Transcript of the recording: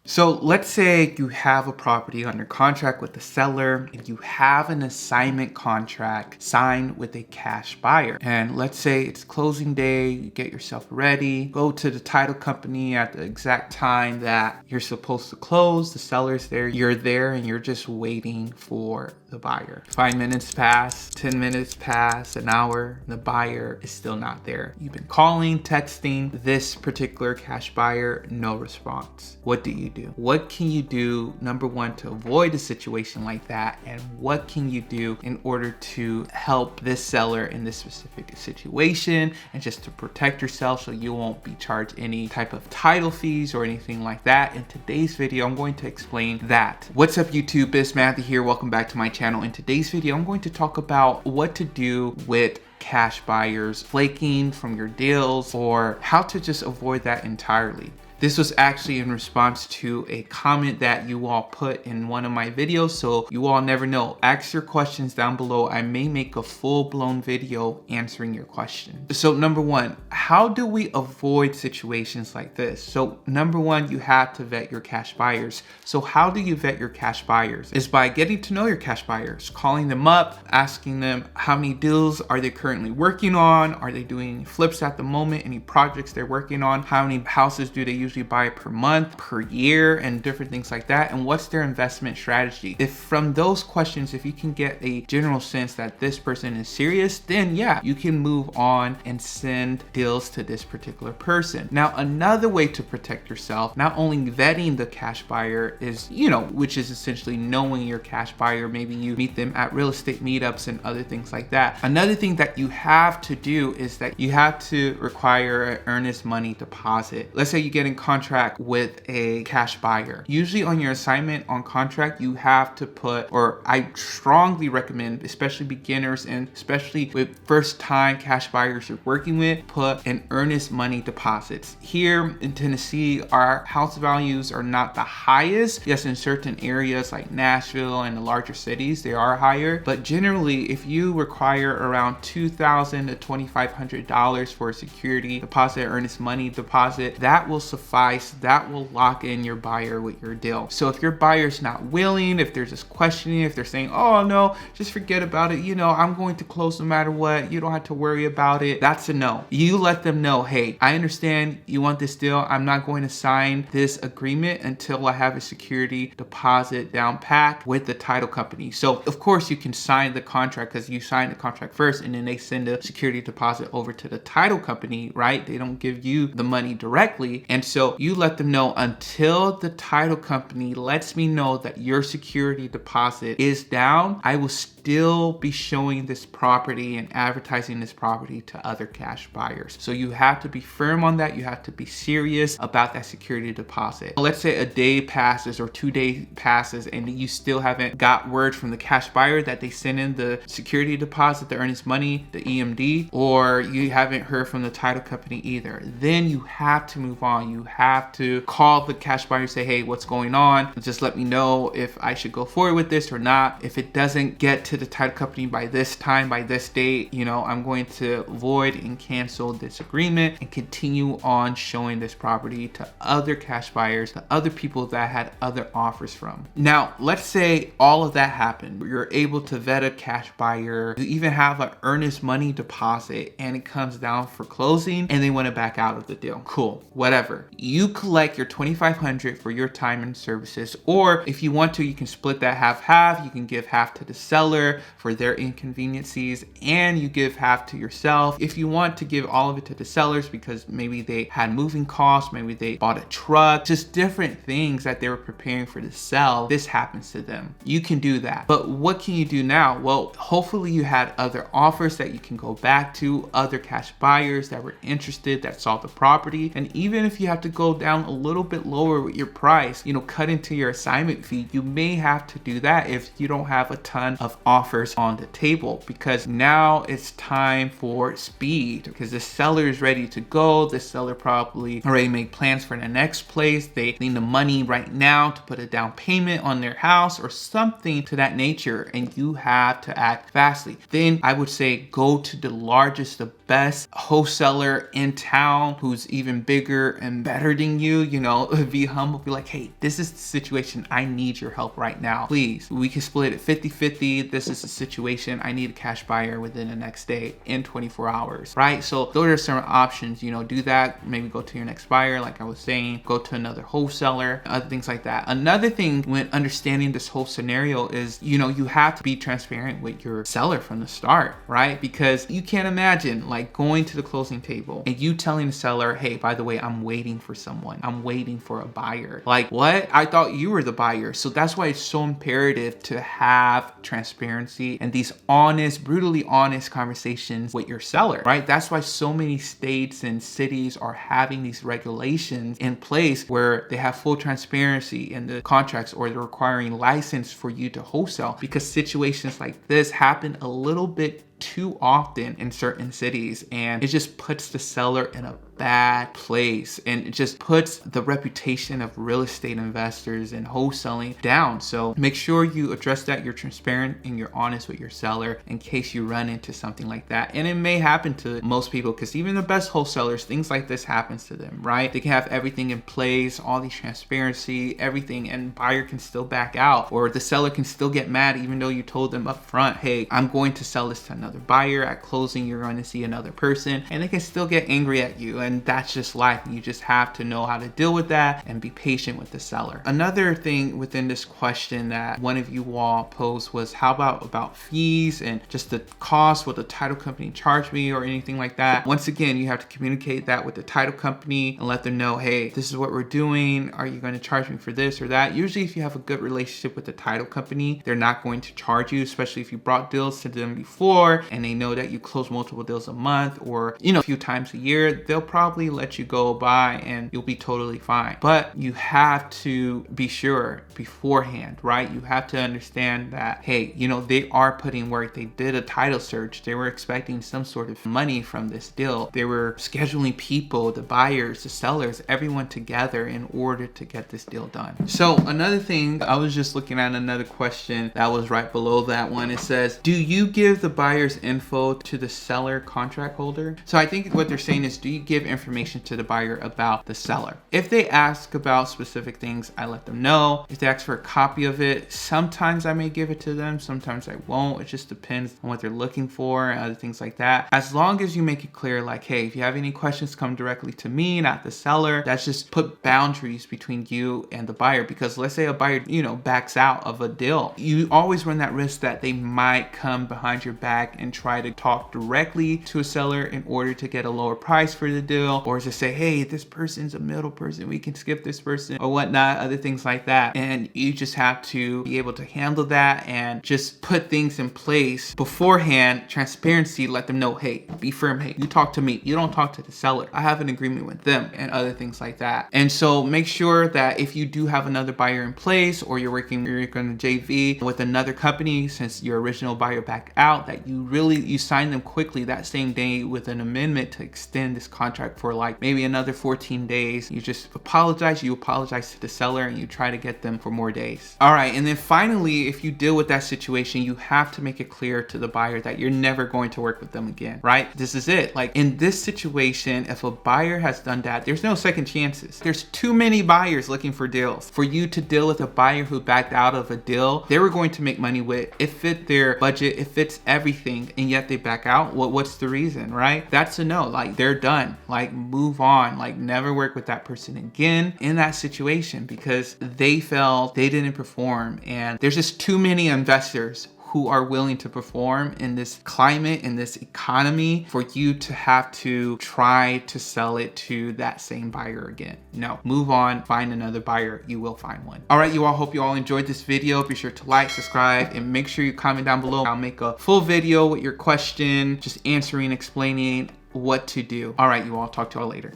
So let's say you have a property under contract with the seller and you have an assignment contract signed with a cash buyer. And let's say it's closing day, you get yourself ready, go to the title company at the exact time that you're supposed to close. The seller's there, you're there, and you're just waiting for the buyer. 5 minutes pass, 10 minutes pass, an hour, the buyer is still not there. You've been calling, texting this particular cash buyer, no response. What do you do? What can you do, number one, to avoid a situation like that? And what can you do in order to help this seller in this specific situation and just to protect yourself so you won't be charged any type of title fees or anything like that? In today's video, I'm going to explain that. What's up, YouTube? It's Matthew here. Welcome back to my channel. In today's video, I'm going to talk about what to do with cash buyers flaking from your deals or how to just avoid that entirely. This was actually in response to a comment that you all put in one of my videos, so you all never know. Ask your questions down below. I may make a full-blown video answering your question. So number one, how do we avoid situations like this? So number one, you have to vet your cash buyers. So how do you vet your cash buyers? Is by getting to know your cash buyers, calling them up, asking them how many deals are they currently working on? Are they doing any flips at the moment? Any projects they're working on? How many houses do they usually buy per month, per year, and different things like that? And what's their investment strategy? If from those questions, if you can get a general sense that this person is serious, then yeah, you can move on and send deals to this particular person. Now, another way to protect yourself, not only vetting the cash buyer is, which is essentially knowing your cash buyer. Maybe you meet them at real estate meetups and other things like that. Another thing that you have to do is that you have to require an earnest money deposit. Let's say you get in contract with a cash buyer. Usually on your assignment on contract, you have to put, or I strongly recommend, especially beginners and especially with first time cash buyers you're working with, put an earnest money deposits. Here in Tennessee, our house values are not the highest. Yes, in certain areas like Nashville and the larger cities, they are higher. But generally, if you require around $2,000 to $2,500 for a security deposit, earnest money deposit, that will suffice. That will lock in your buyer with your deal. So if your buyer's not willing, if they're just questioning, if they're saying, oh no, just forget about it, I'm going to close no matter what, you don't have to worry about it, that's a no. You let them know, hey, I understand you want this deal. I'm not going to sign this agreement until I have a security deposit down pat with the title company. So of course you can sign the contract because you signed the contract first and then they send a security deposit over to the title company, right? They don't give you the money directly. And so you let them know, until the title company lets me know that your security deposit is down, I will still be showing this property and advertising this property to other cash buyers. So you have to be firm on that. You have to be serious about that security deposit. Let's say a day passes or 2 days passes and you still haven't got word from the cash buyer that they sent in the security deposit, the earnest money, the EMD, or you haven't heard from the title company either. Then you have to move on. You have to call the cash buyer and say, hey, what's going on? Just let me know if I should go forward with this or not. If it doesn't get to the title company by this time, by this date, I'm going to void and cancel this agreement and continue on showing this property to other cash buyers, to other people that had other offers from. Now, let's say all of that happened. You're able to vet a cash buyer, you even have an earnest money deposit, and it comes down for closing and they want to back out of the deal. Cool, whatever. You collect your $2,500 for your time and services, or if you want to, you can split that half-half. You can give half to the seller for their inconveniences and you give half to yourself. If you want to give all of it to the sellers because maybe they had moving costs, maybe they bought a truck, just different things that they were preparing for to sell, this happens to them. You can do that. But what can you do now? Well, hopefully you had other offers that you can go back to, other cash buyers that were interested, that saw the property. And even if you have to go down a little bit lower with your price, cut into your assignment fee, you may have to do that if you don't have a ton of offers offers on the table, because now it's time for speed, because the seller is ready to go. The seller probably already made plans for the next place. They need the money right now to put a down payment on their house or something to that nature, and you have to act fastly. Then I would say go to the largest, the best wholesaler in town who's even bigger and better than you. You know, be humble, be like, hey, this is the situation. I need your help right now. Please, we can split it 50-50. This is the situation. I need a cash buyer within the next day, in 24 hours, right? So those are some options. You know, do that. Maybe go to your next buyer, like I was saying, go to another wholesaler, other things like that. Another thing when understanding this whole scenario is, you know, you have to be transparent with your seller from the start, right? Because you can't imagine like going to the closing table and you telling the seller, hey, by the way, I'm waiting for someone. I'm waiting for a buyer. Like, what? I thought you were the buyer. So that's why it's so imperative to have transparency and these honest, brutally honest conversations with your seller, right? That's why so many states and cities are having these regulations in place where they have full transparency in the contracts, or they're requiring license for you to wholesale, because situations like this happen a little bit too often in certain cities, and it just puts the seller in a bad place, and it just puts the reputation of real estate investors and wholesaling down. So make sure you address that. You're transparent and you're honest with your seller in case you run into something like that. And it may happen to most people, because even the best wholesalers, things like this happens to them, right? They can have everything in place, all these transparency, everything, and buyer can still back out, or the seller can still get mad even though you told them up front, hey, I'm going to sell this to another buyer. At closing, you're going to see another person, and they can still get angry at you. And that's just life. You just have to know how to deal with that and be patient with the seller. Another thing within this question that one of you all posed was, how about fees and just the cost? Will the title company charge me or anything like that? Once again, you have to communicate that with the title company and let them know, hey, this is what we're doing. Are you going to charge me for this or that? Usually if you have a good relationship with the title company, they're not going to charge you, especially if you brought deals to them before and they know that you close multiple deals a month or, you know, a few times a year. They'll probably let you go by and you'll be totally fine. But you have to be sure beforehand, right? You have to understand that, hey, you know, they are putting work. They did a title search. They were expecting some sort of money from this deal. They were scheduling people, the buyers, the sellers, everyone together in order to get this deal done. So another thing, I was just looking at another question that was right below that one. It says, do you give the buyer's info to the seller contract holder? So I think what they're saying is, do you give information to the buyer about the seller? If they ask about specific things, I let them know. If they ask for a copy of it, sometimes I may give it to them, sometimes I won't. It just depends on what they're looking for and other things like that. As long as you make it clear, like, hey, if you have any questions, come directly to me, not the seller. That's just put boundaries between you and the buyer, because let's say a buyer, you know, backs out of a deal. You always run that risk that they might come behind your back and try to talk directly to a seller in order to get a lower price for the deal, or to say, hey, this person's a middle person, we can skip this person or whatnot, other things like that. And you just have to be able to handle that and just put things in place beforehand. Transparency, let them know, hey, be firm, hey, you talk to me, you don't talk to the seller. I have an agreement with them, and other things like that. And so make sure that if you do have another buyer in place, or you're going to JV with another company since your original buyer backed out, that you sign them quickly that same day with an amendment to extend this contract for like maybe another 14 days. You just apologize to the seller, and you try to get them for more days. All right, and then finally, if you deal with that situation, you have to make it clear to the buyer that you're never going to work with them again, right? This is it. Like in this situation, if a buyer has done that, there's no second chances. There's too many buyers looking for deals. For you to deal with a buyer who backed out of a deal they were going to make money with, it fit their budget, it fits everything, and yet they back out, what's the reason, right? That's a no. Like, they're done. Like, move on. Like, never work with that person again in that situation, because they felt they didn't perform, and there's just too many investors who are willing to perform in this climate, in this economy, for you to have to try to sell it to that same buyer again. No, move on, find another buyer. You will find one. All right, you all, hope you all enjoyed this video. Be sure to like, subscribe, and make sure you comment down below. I'll make a full video with your question, just answering, explaining what to do. All right, you all, talk to y'all later.